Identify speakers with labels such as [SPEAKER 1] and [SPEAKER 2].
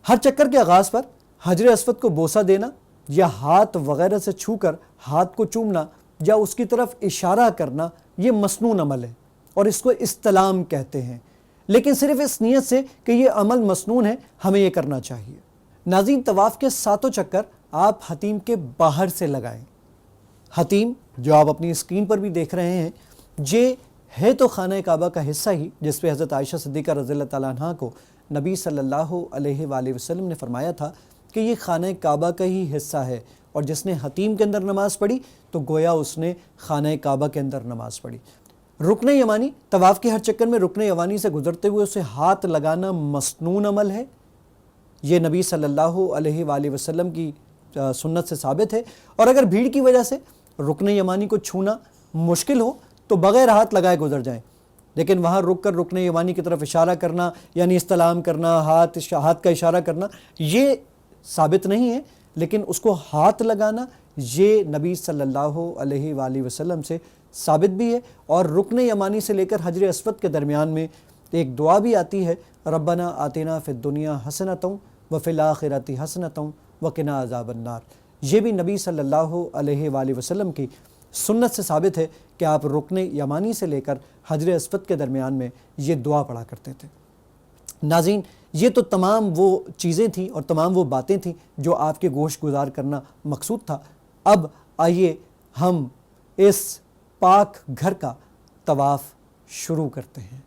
[SPEAKER 1] ہر چکر کے آغاز پر حجر اسود کو بوسہ دینا یا ہاتھ وغیرہ سے چھو کر ہاتھ کو چومنا یا اس کی طرف اشارہ کرنا یہ مسنون عمل ہے اور اس کو استلام کہتے ہیں، لیکن صرف اس نیت سے کہ یہ عمل مسنون ہے ہمیں یہ کرنا چاہیے۔ ناظرین، طواف کے 7 چکر آپ حتیم کے باہر سے لگائیں۔ حتیم جو آپ اپنی اسکرین پر بھی دیکھ رہے ہیں، یہ ہے تو خانہ کعبہ کا حصہ ہی جس پہ حضرت عائشہ صدیقہ رضی اللہ تعالیٰ عنہ کو نبی صلی اللہ علیہ وآلہ وسلم نے فرمایا تھا کہ یہ خانہ کعبہ کا ہی حصہ ہے، اور جس نے حتیم کے اندر نماز پڑھی تو گویا اس نے خانہ کعبہ کے اندر نماز پڑھی۔ رکن یمانی، طواف کے ہر چکر میں رکن یمانی سے گزرتے ہوئے اسے ہاتھ لگانا مسنون عمل ہے۔ یہ نبی صلی اللہ علیہ وآلہ وسلم کی سنت سے ثابت ہے، اور اگر بھیڑ کی وجہ سے رکن یمانی کو چھونا مشکل ہو تو بغیر ہاتھ لگائے گزر جائیں، لیکن وہاں رک کر رکن یمانی کی طرف اشارہ کرنا یعنی استلام کرنا، ہاتھ کا اشارہ کرنا یہ ثابت نہیں ہے، لیکن اس کو ہاتھ لگانا یہ نبی صلی اللہ علیہ وآلہ وسلم سے ثابت بھی ہے۔ اور رکن یمانی سے لے کر حجر اسود کے درمیان میں ایک دعا بھی آتی ہے، ربنا آتنا فی الدنیا حسنۃ وفی الآخرۃ حسنۃ وقنا عذاب النار۔ یہ بھی نبی صلی اللہ علیہ وآلہ وسلم کی سنت سے ثابت ہے کہ آپ رکن یمانی سے لے کر حجر اسود کے درمیان میں یہ دعا پڑھا کرتے تھے۔ ناظرین، یہ تو تمام وہ چیزیں تھیں اور تمام وہ باتیں تھیں جو آپ کے گوش گزار کرنا مقصود تھا۔ اب آئیے ہم اس پاک گھر کا طواف شروع کرتے ہیں۔